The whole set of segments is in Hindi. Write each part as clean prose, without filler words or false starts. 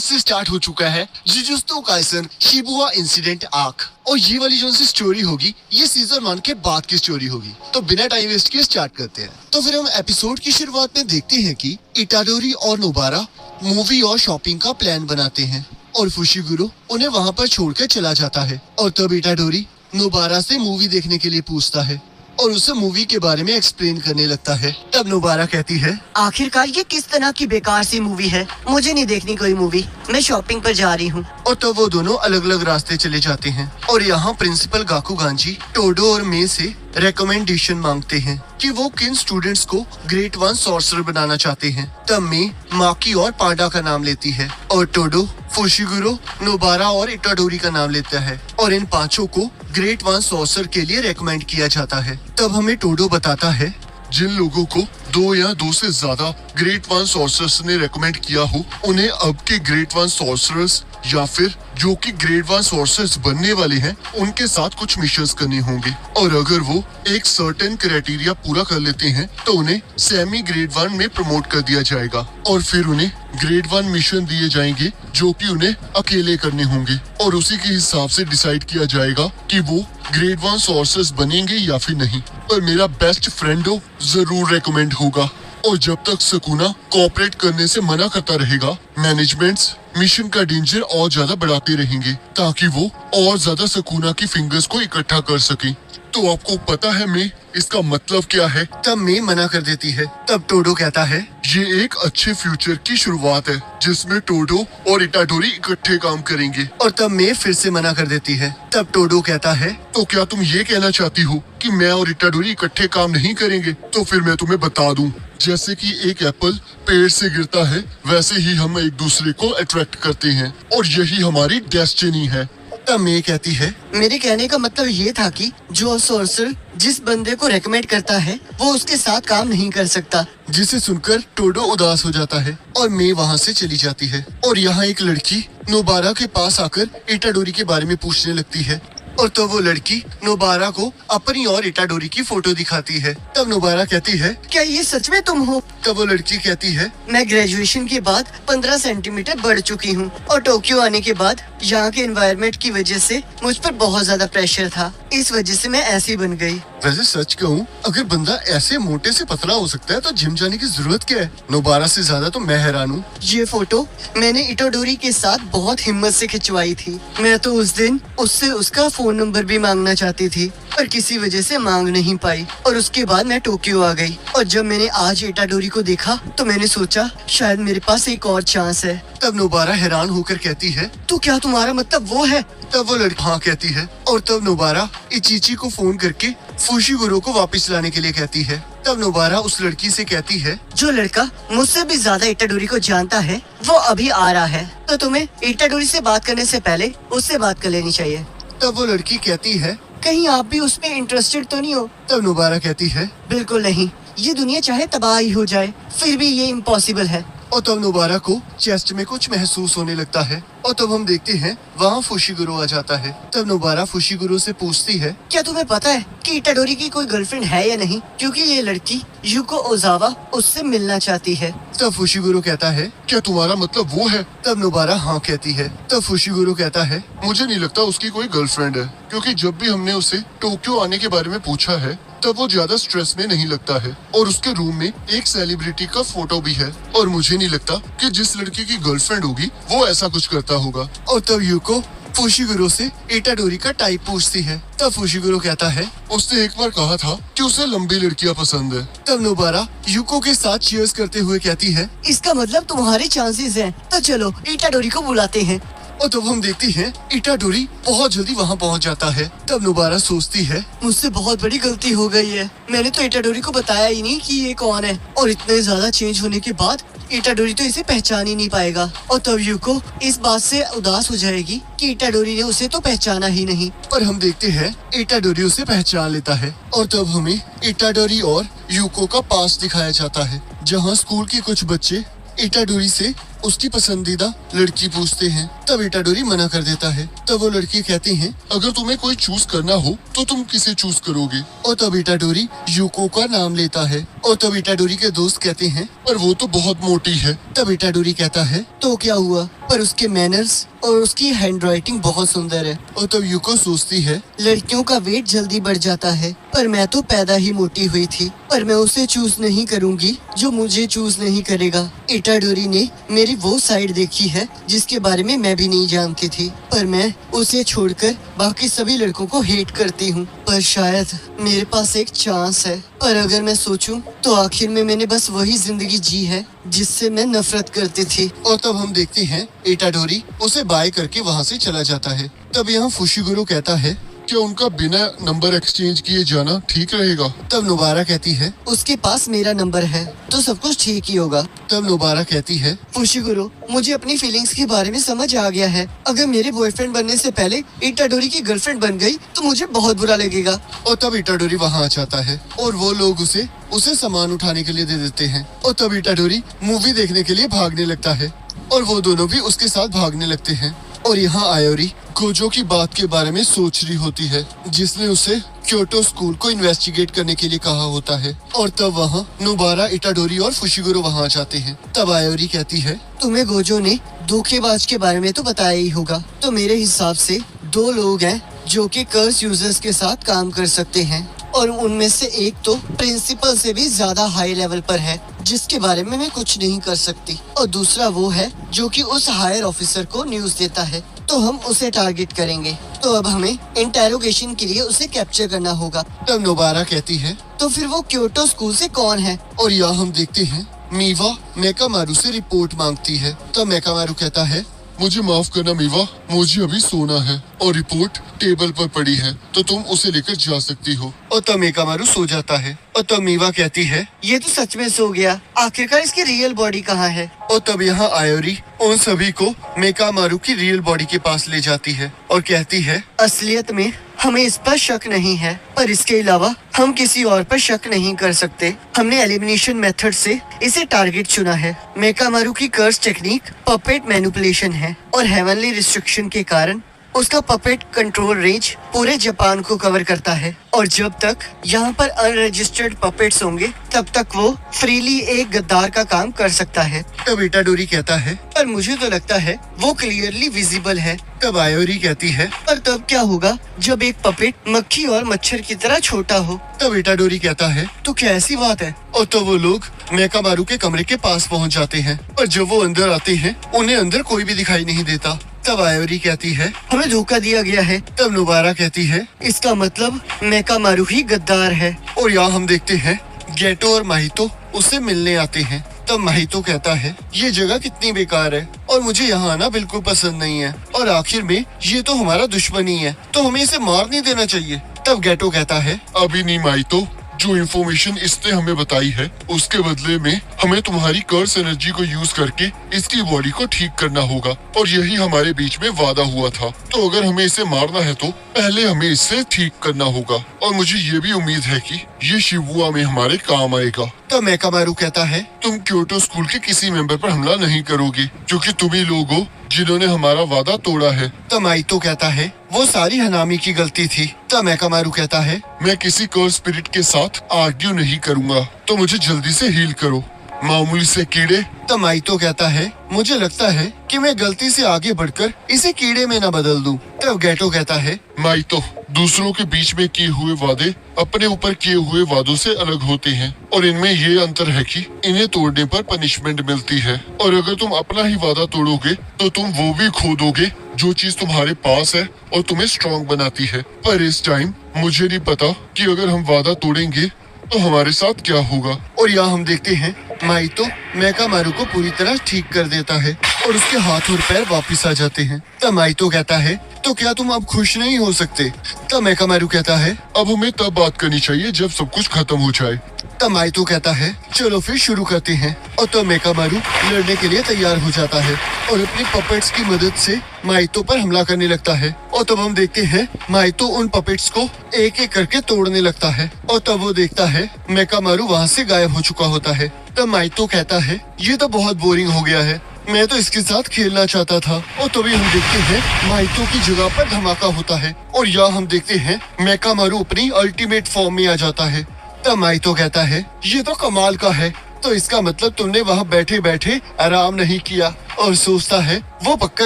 से स्टार्ट हो चुका है jujutsu Kaisen Shibuya incident arc. और ये वाली जो सी स्टोरी होगी ये सीजन 1 के बाद की स्टोरी होगी। तो बिना टाइम वेस्ट किए स्टार्ट करते हैं। तो फिर हम एपिसोड की शुरुआत में देखते हैं कि इटाडोरी और नोबारा मूवी और शॉपिंग का प्लान बनाते हैं और फुशिगुरो उन्हें वहाँ पर छोड़कर चला जाता है। और तब इटाडोरी नोबारा से मूवी देखने के लिए पूछता है और उसे मूवी के बारे में एक्सप्लेन करने लगता है। तब नोबारा कहती है, आखिरकार ये किस तरह की बेकार सी मूवी है, मुझे नहीं देखनी कोई मूवी, मैं शॉपिंग पर जा रही हूँ। और तब वो दोनों अलग अलग रास्ते चले जाते हैं। और यहाँ प्रिंसिपल गाकुगांजी टोडो और मे से रिकमेंडेशन मांगते हैं कि वो किन स्टूडेंट्स को ग्रेड 1 सॉर्सरर बनाना चाहते हैं। तब मे माकी और पांडा का नाम लेती है और टोडो फुशिगुरो नोबारा और इटाडोरी का नाम लेता है और इन पांचों को ग्रेड 1 सॉर्सरर के लिए रेकमेंड किया जाता है। तब हमें टोडो बताता है, जिन लोगों को 2 या 2 से ज्यादा ग्रेड 1 सॉर्सरर्स ने रेकमेंड किया हो उन्हें अब के ग्रेड 1 सॉर्सरर्स या फिर जो कि ग्रेड 1 सॉर्सरर्स बनने वाले हैं उनके साथ कुछ मिशंस करने होंगे। और अगर वो एक सर्टेन क्राइटेरिया पूरा कर लेते हैं तो उन्हें सेमी ग्रेड 1 में प्रमोट कर दिया जाएगा और फिर उन्हें ग्रेड 1 मिशन दिए जाएंगे जो कि उन्हें अकेले करने होंगे और उसी के हिसाब से डिसाइड किया जाएगा कि वो ग्रेड 1 सॉर्सरर्स बनेंगे या फिर नहीं। पर मेरा बेस्ट फ्रेंडो जरूर रेकमेंड होगा। और जब तक सुकुना कोऑपरेट करने से मना करता रहेगा मैनेजमेंट्स मिशन का डेंजर और ज्यादा बढ़ाते रहेंगे ताकि वो और ज्यादा सुकुना की फिंगर्स को इकट्ठा कर सके। तो आपको पता है मैं इसका मतलब क्या है? तब मे मना कर देती है। तब टोडो कहता है, ये एक अच्छे फ्यूचर की शुरुआत है जिसमें टोडो और इटाडोरी इकट्ठे काम करेंगे। और तब मे फिर से मना कर देती है। तब टोडो कहता है, तो क्या तुम ये कहना चाहती हो कि मैं और इटाडोरी इकट्ठे काम नहीं करेंगे? तो फिर मैं तुम्हें बता दूं, जैसे कि एक एप्पल पेड़ से गिरता है वैसे ही हम एक दूसरे को अट्रैक्ट करते हैं और यही हमारी डेस्टिनी है। तब मे कहती है, मेरे कहने का मतलब ये था कि जो सॉर्सरर जिस बंदे को रेकमेंड करता है वो उसके साथ काम नहीं कर सकता। जिसे सुनकर टोडो उदास हो जाता है और मे वहाँ से चली जाती है। और यहाँ एक लड़की नोबारा के पास आकर इटाडोरी के बारे में पूछने लगती है और तब वो लड़की नोबारा को अपनी और इटाडोरी की फोटो दिखाती है। तब नोबारा कहती है, क्या ये सच में तुम हो? तब वो लड़की कहती है, मैं ग्रेजुएशन के बाद 15 सेंटीमीटर बढ़ चुकी हूँ और टोक्यो आने के बाद यहाँ के एनवायरनमेंट की वजह से मुझ पर बहुत ज्यादा प्रेशर था, इस वजह से मैं ऐसी बन गई। वैसे सच कहूँ अगर बंदा ऐसे मोटे से पतला हो सकता है तो जिम जाने की जरूरत क्या है? नोबारा से ज्यादा तो मैं हैरान हूँ। ये फोटो मैंने इटाडोरी के साथ बहुत हिम्मत से खिंचवाई थी। मैं तो उस दिन उससे उसका फोन नंबर भी मांगना चाहती थी पर किसी वजह से मांग नहीं पाई और उसके बाद मैं टोक्यो आ गई। और जब मैंने आज इटाडोरी को देखा तो मैंने सोचा शायद मेरे पास एक और चांस है। तब नोबारा हैरान होकर कहती है, तो क्या तुम्हारा मतलब वो है? तब वो लड़की हाँ कहती है और तब नोबारा इचिची को फोन करके फुशिगुरो को वापस लाने के लिए कहती है। तब नोबारा उस लड़की से कहती है, जो लड़का मुझसे भी ज्यादा इटाडोरी को जानता है वो अभी आ रहा है, तो तुम्हें इटाडोरी से बात करने से पहले उससे बात कर लेनी चाहिए। तब वो लड़की कहती है, कहीं आप भी उसमें इंटरेस्टेड तो नहीं हो? तब नोबारा कहती है, बिल्कुल नहीं, ये दुनिया चाहे तबाह ही हो जाए फिर भी ये इम्पॉसिबल है। और तब नोबारा को चेस्ट में कुछ महसूस होने लगता है और तब हम देखते हैं वहाँ फुशिगुरो आ जाता है। तब नोबारा फुशिगुरो से पूछती है, क्या तुम्हें पता है कि इटाडोरी की कोई गर्लफ्रेंड है या नहीं, क्योंकि ये लड़की युको ओजावा उससे मिलना चाहती है। तब फुशिगुरो कहता है, क्या तुम्हारा मतलब वो है? तब नोबारा हाँ कहती है। तब फुशिगुरो कहता है, मुझे नहीं लगता उसकी कोई गर्लफ्रेंड है क्योंकि जब भी हमने उसे टोक्यो आने के बारे में पूछा है तब वो ज्यादा स्ट्रेस में नहीं लगता है और उसके रूम में एक सेलिब्रिटी का फोटो भी है और मुझे नहीं लगता कि जिस लड़की की गर्लफ्रेंड होगी वो ऐसा कुछ करता होगा। और तब युको फुशिगुरो से इटाडोरी का टाइप पूछती है। तब फुशिगुरो कहता है, उसने एक बार कहा था कि उसे लंबी लड़कियां पसंद है। तब नोबारा युको के साथ चीयर्स करते हुए कहती है, इसका मतलब तुम्हारे चांसेस हैं, तो चलो इटाडोरी को बुलाते हैं। और तब हम देखते हैं इटाडोरी बहुत जल्दी वहाँ पहुँच जाता है। तब नोबारा सोचती है, मुझसे बहुत बड़ी गलती हो गई है, मैंने तो इटाडोरी को बताया ही नहीं कि ये कौन है और इतने ज्यादा चेंज होने के बाद इटाडोरी तो इसे पहचान ही नहीं पाएगा। और तब युको इस बात से उदास हो जाएगी कि इटाडोरी ने उसे तो पहचाना ही नहीं। पर हम देखते हैं इटाडोरी उसे पहचान लेता है और तब हमें इटाडोरी और युको का पास दिखाया जाता है जहाँ स्कूल के कुछ बच्चे इटाडोरी से उसकी पसंदीदा लड़की पूछते हैं। तब इटाडोरी मना कर देता है। तब वो लड़की कहती है, अगर तुम्हें कोई चूज करना हो तो तुम किसे चूज करोगे? और तब इटाडोरी यूको का नाम लेता है। और तब इटाडोरी के दोस्त कहते हैं, पर वो तो बहुत मोटी है। तब इटाडोरी कहता है, तो क्या हुआ, पर उसके मैनर्स और उसकी हैंडराइटिंग बहुत सुंदर है। और तब यूको सोचती है, लड़कियों का वेट जल्दी बढ़ जाता है, पर मैं तो पैदा ही मोटी हुई थी। पर मैं उसे चूज नहीं करूंगी जो मुझे चूज नहीं करेगा। इटाडोरी ने मेरी वो साइड देखी है जिसके बारे में मैं भी नहीं जानती थी, पर मैं उसे छोड़कर बाकी सभी लड़कों को हेट करती हूँ। पर शायद मेरे पास एक चांस है, पर अगर मैं सोचूं तो आखिर में मैंने बस वही जिंदगी जी है जिससे मैं नफरत करती थी। और तब हम देखते हैं इटाडोरी उसे बाय करके वहाँ से चला जाता है। तब यहाँ फुशिगुरो कहता है, क्या उनका बिना नंबर एक्सचेंज किए जाना ठीक रहेगा? तब नोबारा कहती है, उसके पास मेरा नंबर है तो सब कुछ ठीक ही होगा। तब नोबारा कहती है, फुशिगुरो, मुझे अपनी फीलिंग्स के बारे में समझ आ गया है। अगर मेरे बॉयफ्रेंड बनने से पहले इटाडोरी की गर्लफ्रेंड बन गई तो मुझे बहुत बुरा लगेगा। और तब इटाडोरी वहाँ आ जाता है और वो लोग उसे सामान उठाने के लिए दे देते हैं। और तब इटाडोरी मूवी देखने के लिए भागने लगता है और वो दोनों भी उसके साथ भागने लगते हैं। और यहाँ आयोरी गोजो की बात के बारे में सोच रही होती है जिसने उसे क्योटो स्कूल को इन्वेस्टिगेट करने के लिए कहा होता है। और तब वहाँ नोबारा, इटाडोरी और फुशिगुरो वहाँ आ जाते हैं। तब आयोरी कहती है, तुम्हें गोजो ने धोखेबाज के बारे में तो बताया ही होगा, तो मेरे हिसाब से 2 लोग हैं जो कि कर्स यूजर्स के साथ काम कर सकते हैं, और उनमें से एक तो प्रिंसिपल से भी ज्यादा हाई लेवल पर है जिसके बारे में मैं कुछ नहीं कर सकती, और दूसरा वो है जो कि उस हायर ऑफिसर को न्यूज देता है। तो हम उसे टारगेट करेंगे। तो अब हमें इंटेरोगेशन के लिए उसे कैप्चर करना होगा। तब नोबारा कहती है, तो फिर वो क्योटो स्कूल से कौन है? और यहाँ हम देखते हैं मीवा मेकामारू से रिपोर्ट मांगती है। तब मेकामारू कहता है, मुझे माफ करना मीवा, मुझे अभी सोना है और रिपोर्ट टेबल पर पड़ी है, तो तुम उसे लेकर जा सकती हो। और तब मेकामारू सो जाता है। और तब मीवा कहती है, ये तो सच में सो गया। आखिरकार इसकी रियल बॉडी कहाँ है? और तब यहाँ आयोरी उन सभी को मेकामारू की रियल बॉडी के पास ले जाती है और कहती है, असलियत में हमें इस पर शक नहीं है, पर इसके अलावा हम किसी और पर शक नहीं कर सकते। हमने एलिमिनेशन मेथड से इसे टारगेट चुना है। मेकामारू की कर्स टेक्निक पपेट मैनिपुलेशन है और हेवनली रिस्ट्रिक्शन के कारण उसका पपेट कंट्रोल रेंज पूरे जापान को कवर करता है, और जब तक यहाँ पर अनरजिस्टर्ड पपेट्स होंगे तब तक वो फ्रीली एक गद्दार का काम कर सकता है। तब इटाडोरी कहता है, पर मुझे तो लगता है वो क्लियरली विजिबल है। तब आयोरी कहती है, पर तब क्या होगा जब एक पपेट मक्खी और मच्छर की तरह छोटा हो? तब इटाडोरी कहता है, तो क्या ऐसी बात है? और तो वो लोग मेकामारू के कमरे के पास पहुंच जाते हैं, पर जब वो अंदर आते हैं उन्हें अंदर कोई भी दिखाई नहीं देता। तब आयोरी कहती है, हमें धोखा दिया गया है। तब नोबारा कहती है, इसका मतलब मेकामारू ही गद्दार है। और यहाँ हम देखते हैं गेटो और माहितो उससे मिलने आते हैं। तब माहितो कहता है, ये जगह कितनी बेकार है और मुझे यहाँ आना बिल्कुल पसंद नहीं है, और आखिर में ये तो हमारा दुश्मन ही है, तो हमें इसे मार नहीं देना चाहिए। तब गेटो कहता है, अभी नहीं माइतो, जो इन्फॉर्मेशन इसने हमें बताई है उसके बदले में हमें तुम्हारी कर्स एनर्जी को यूज करके इसकी बॉडी को ठीक करना होगा, और यही हमारे बीच में वादा हुआ था। तो अगर हमें इसे मारना है तो पहले हमें इसे ठीक करना होगा, और मुझे ये भी उम्मीद है कि ये शिबुया में हमारे काम आएगा। तब मेकामारू कहता है, तुम क्योटो स्कूल के किसी मेंबर पर हमला नहीं करोगे, क्योंकि तुम ही लोग हो जिन्होंने हमारा वादा तोड़ा है। तब माहितो कहता है, वो सारी हनामी की गलती थी। तब मेकामारू कहता है, मैं किसी कर्स स्पिरिट के साथ आर्ग्यू नहीं करूंगा, तो मुझे जल्दी से हील करो, मामूली से कीड़े। तब माहितो कहता है, मुझे लगता है कि मैं गलती से आगे बढ़कर इसे कीड़े में न बदल दूं। तब गेटो कहता है, माइतो, दूसरों के बीच में किए हुए वादे अपने ऊपर किए हुए वादों से अलग होते हैं, और इनमें ये अंतर है कि इन्हें तोड़ने पर पनिशमेंट मिलती है, और अगर तुम अपना ही वादा तोड़ोगे तो तुम वो भी खो दोगे जो चीज तुम्हारे पास है और तुम्हें स्ट्रॉन्ग बनाती है। पर इस टाइम मुझे नहीं पता कि अगर हम वादा तोड़ेंगे तो हमारे साथ क्या होगा। और यहाँ हम देखते हैं माहितो मेकामारू को पूरी तरह ठीक कर देता है और उसके हाथ और पैर वापस आ जाते हैं। तब माहितो कहता है, तो क्या तुम अब खुश नहीं हो सकते? तब मेकामारू कहता है, अब हमें तब बात करनी चाहिए जब सब कुछ खत्म हो जाए। तब माहितो कहता है, चलो फिर शुरू करते हैं। और तब मेकामारू लड़ने के लिए तैयार हो जाता है और अपनी पपेट्स की मदद से माहितो पर हमला करने लगता है। और तब हम देखते हैं माहितो उन पपेट्स को एक एक करके तोड़ने लगता है, और तब वो देखता है मेकामारू वहाँ से गायब हो चुका होता है। तब माहितो कहता है, ये तो बहुत बोरिंग हो गया है, मैं तो इसके साथ खेलना चाहता था। और तभी हम देखते हैं माइतो की जगह पर धमाका होता है और यहाँ हम देखते हैं मेकामारू अपनी अल्टीमेट फॉर्म में आ जाता है। तब माइतो कहता है ये तो कमाल का है, तो इसका मतलब तुमने वहाँ बैठे बैठे आराम नहीं किया। और सोचता है वो पक्का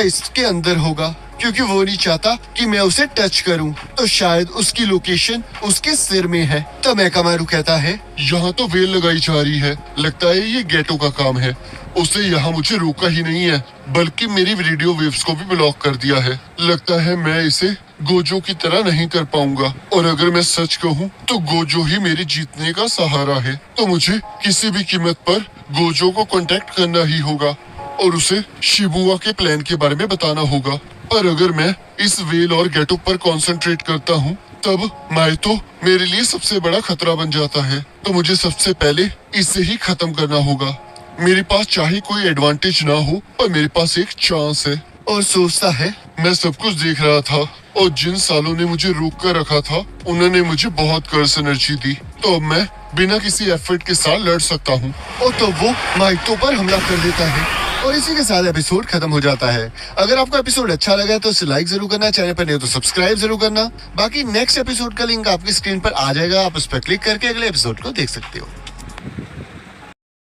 इसके अंदर होगा क्योंकि वो नहीं चाहता कि मैं उसे टच करूं, तो शायद उसकी लोकेशन उसके सिर में है। तो मेकामारू कहता है यहाँ तो वेल लगाई जा रही है, लगता है ये गेटो का काम है। उसे यहाँ मुझे रोका ही नहीं है बल्कि मेरी रेडियो वेव्स को भी ब्लॉक कर दिया है। लगता है मैं इसे गोजो की तरह नहीं कर पाऊंगा, और अगर मैं सच कहूँ तो गोजो ही मेरे जीतने का सहारा है। तो मुझे किसी भी कीमत पर गोजो को कांटेक्ट करना ही होगा और उसे शिबुया के प्लान के बारे में बताना होगा। पर अगर मैं इस वेल और गेटो पर कंसंट्रेट करता हूँ तब माइतो मेरे लिए सबसे बड़ा खतरा बन जाता है। तो मुझे सबसे पहले इसे ही खत्म करना होगा। मेरे पास चाहे कोई एडवांटेज ना हो पर मेरे पास एक चांस है। और सोचता है मैं सब कुछ देख रहा था और जिन सालों ने मुझे रोक कर रखा था उन्होंने मुझे बहुत कर्स एनर्जी दी, तो अब मैं बिना किसी एफर्ट के साथ लड़ सकता हूँ। और तो वो माइतो पर हमला कर देता है और इसी के साथ एपिसोड खत्म हो जाता है। अगर आपको एपिसोड अच्छा लगा तो इसे लाइक जरूर करना, चैनल पर नहीं हो तो सब्सक्राइब जरूर करना। बाकी नेक्स्ट एपिसोड का लिंक आपकी स्क्रीन पर आ जाएगा, आप उस पर क्लिक करके अगले एपिसोड को देख सकते हो।